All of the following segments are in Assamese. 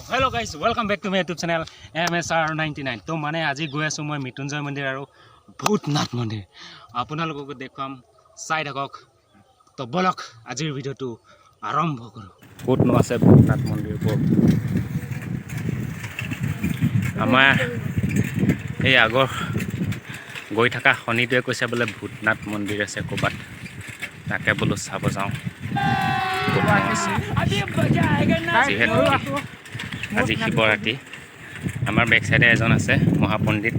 Hello guys, welcome back to my YouTube channel MSR99. तो माने আজি গৈ আছো মই মৃত্যুঞ্জয় মন্দিৰ আৰু ভূতনাথ মন্দিৰ আপোনালোকক দেখুৱাম চাই থাকক তো বলক আজিৰ ভিডিওটো আৰম্ভ কৰো ক'তনো আছে ভূতনাথ মন্দিৰ আমাৰ এই আগৰ গৈ থকা খনিটোৱে কৈছে বোলে ভূতনাথ মন্দিৰ আছে ক'বাত তাকে বোলো চাব যাওঁ আজি শিৱৰাত্ৰি আমাৰ বেক সাইডে এজন আছে মহাপণ্ডিত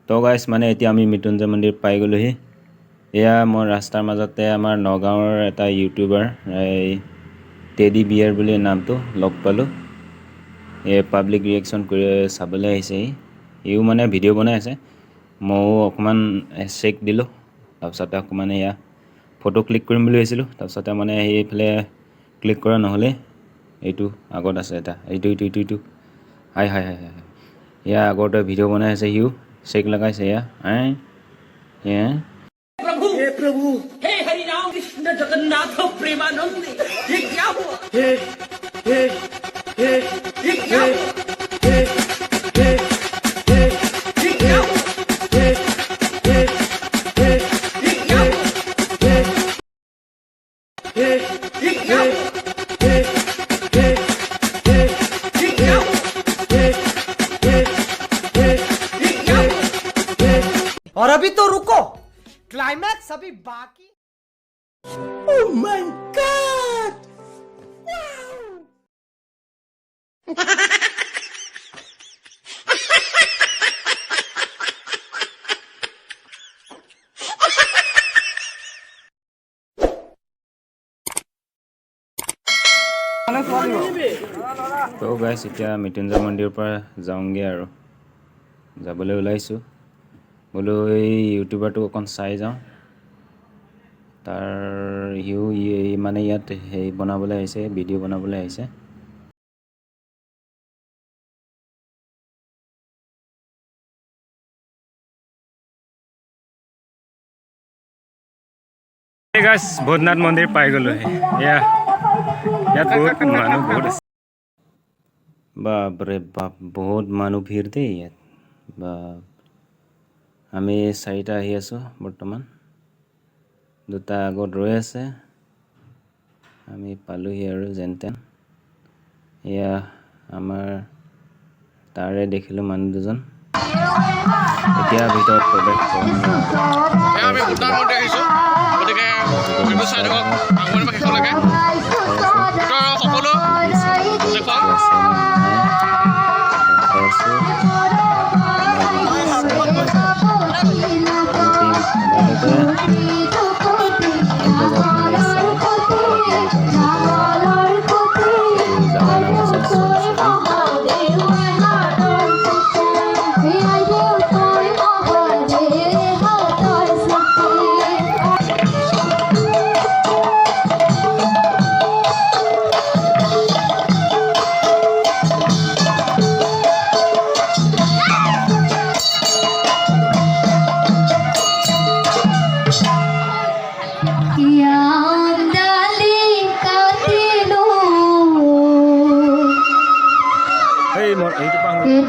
तो गाइस माने এতিয়া আমি মৃত্যুঞ্জয় মন্দিৰ পাই গলোহি এয়া মোৰ ৰাস্তাৰ মাজতে আমাৰ নগাঁৱৰ এটা ইউটিউবাৰ এই টেডি বিয়াৰ বুলি নামটো লগ পালো এই পাব্লিক ৰিঅ্যাকচন কৰি চাবলৈ আহিছে ইও মানে ভিডিঅ' বনাই আছে মই অকমান চেক দিলো তাৰপিছত অকমান এয়া ফটো ক্লিক কৰিম বুলি ভাবিছিলো তাৰপিছত মানে এইফালে ক্লিক কৰা নহলে এইটো আগত আছে এটা এইটো হাই হাই হাই ইয়া আগতে ভিডিঅ' বনাই আছে ইও शेक लगाए से या प्रभु हे हरि राम कृष्ण जगन्नाथ प्रेमानंद ये क्या हुआ हे ये क्या हुआ हे ये क्या हुआ हे ये क्या हुआ हे ये क्या हुआ और अभी तो रुको क्लाइमैक्स अभी बाकी ओह माय गॉड तो गाइस এতিয়া মৃত্যুঞ্জয় মন্দিৰৰ পৰা যাওঁগে আৰু যাবলৈ ওলাইছো बोलो यूट्यूबर अकन चाई जाऊँ तार हिउ माने इतना बनाबले भिडिओ बनाबले गाइस भूतनाथ मंदिर पाई गलो या बहुत मानु बहुत बाप रे बाप बहुत मानु भीड़ दे बाप আমি চাৰিটা আহি আছো বৰ্তমান দুটা আগত ৰৈ আছে আমি পালোহি আৰু যেনতেন এয়া আমাৰ তাৰে দেখিলো মানুহ দুজন এতিয়া ভিতৰত প্ৰৱেশ কৰিম আমি ভূটান মন্দিৰ আহিছো গতিকে ভিডিঅ' চাই থাকক আগুৱাই শেষলৈকে ভিতৰৰ সকলো দেখুৱাম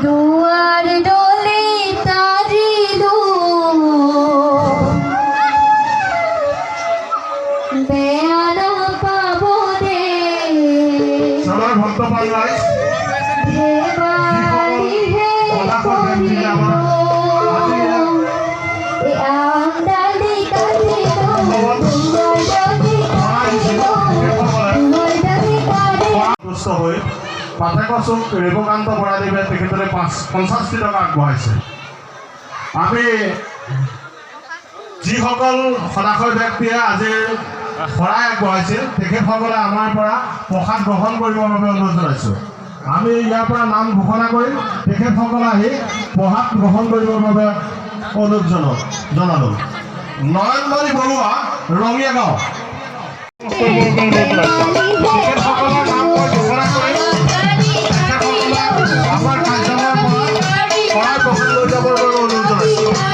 दुआर डोले तारी दो बेआना पाबो दे सबर भक्त पाल्लाई हे बारी हे कोनी ए आंदाली काटे दो दुआर डोले तारी दो दुआर डोले तारी दुष्ट होई পাঠকচক ৰেবকান্ত বৰাদেৱে তেখেতলে 50 টকা আগবঢ়াইছে আমি যিসকল সদাশয় ব্যক্তিয়ে আজি শৰাই আগবঢ়াইছিল তেখেতসকলে আমাৰ পৰা প্ৰসাদ গ্ৰহণ কৰিবৰ বাবে অনুৰোধ জনাইছোঁ আমি ইয়াৰ পৰা নাম ঘোষণা কৰিম তেখেতসকলে আহি প্ৰসাদ গ্ৰহণ কৰিবৰ বাবে অনুৰোধ জনালোঁ নয়নমণি বৰুৱা ৰঙীয়া গাঁও তেখেতসকলৰ নাম মই ঘোষণা কৰিম তেখেতসকলে আমাৰ কাৰ্যালয়ৰ পৰা শৰাই প্ৰসাদ লৈ যাবৰ বাবে অনুৰোধ জনাইছোঁ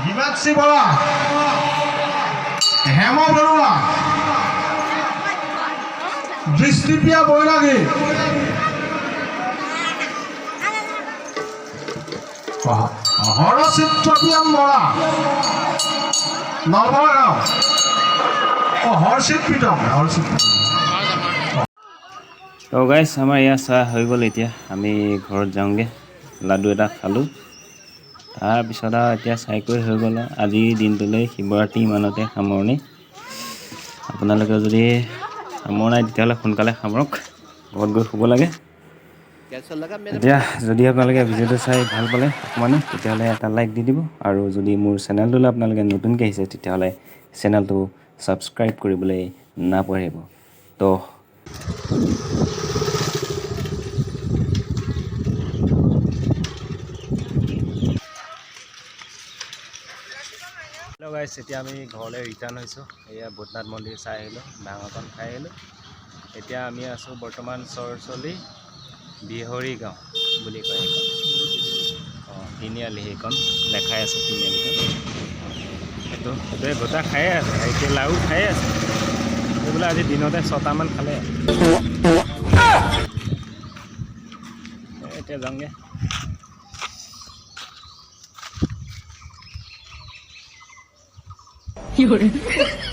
হিমাক্ষী বৰা হেম বৰুৱা দৃষ্টিপ্ৰিয়া বৈৰাগী হৰচিত্ৰপ্ৰিয়ম বৰা নলগাঁও হৰচিত প্ৰীতম তো গাইছ আমাৰ ইয়াত চাহ হৈ গ'ল এতিয়া আমি ঘৰত যাওঁগৈ লাডু এটা খালোঁ তাৰপিছত আৰু এতিয়া চাই কৰি হৈ গ'ল আজিৰ দিনটোলৈ শিৱৰাত্ৰি ইমানতে সামৰণি আপোনালোকে যদি সামৰা নাই তেতিয়াহ'লে সোনকালে সামৰক ঘৰত গৈ শুব লাগে এতিয়া যদি আপোনালোকে ভিডিঅ'টো চাই ভাল পালে অকণমানো তেতিয়াহ'লে এটা লাইক দি দিব আৰু যদি মোৰ চেনেলটোলৈ আপোনালোকে নতুনকৈ আহিছে তেতিয়াহ'লে চেনেলটো ছাবস্ক্ৰাইব কৰিবলৈ নাপাহৰিব তো হেল্ল' গাইছ এতিয়া আমি ঘৰলৈ ৰিটাৰ্ণ হৈছোঁ এয়া ভূতনাথ মন্দিৰ চাই আহিলোঁ ভাঙকণ খাই আহিলোঁ এতিয়া আমি আছোঁ বৰ্তমান চৰচলি বিহৰি গাঁও বুলি কয় সেইখন তিনিআলি সেইখন দেখাই আছোঁ তিনিআলিখন সেইটোৱে গোটা খায়ে আছে এতিয়া লাও খায়ে আছে বোলে আজি দিনতে 6টামান খালে এতিয়া যাওঁগৈ有人。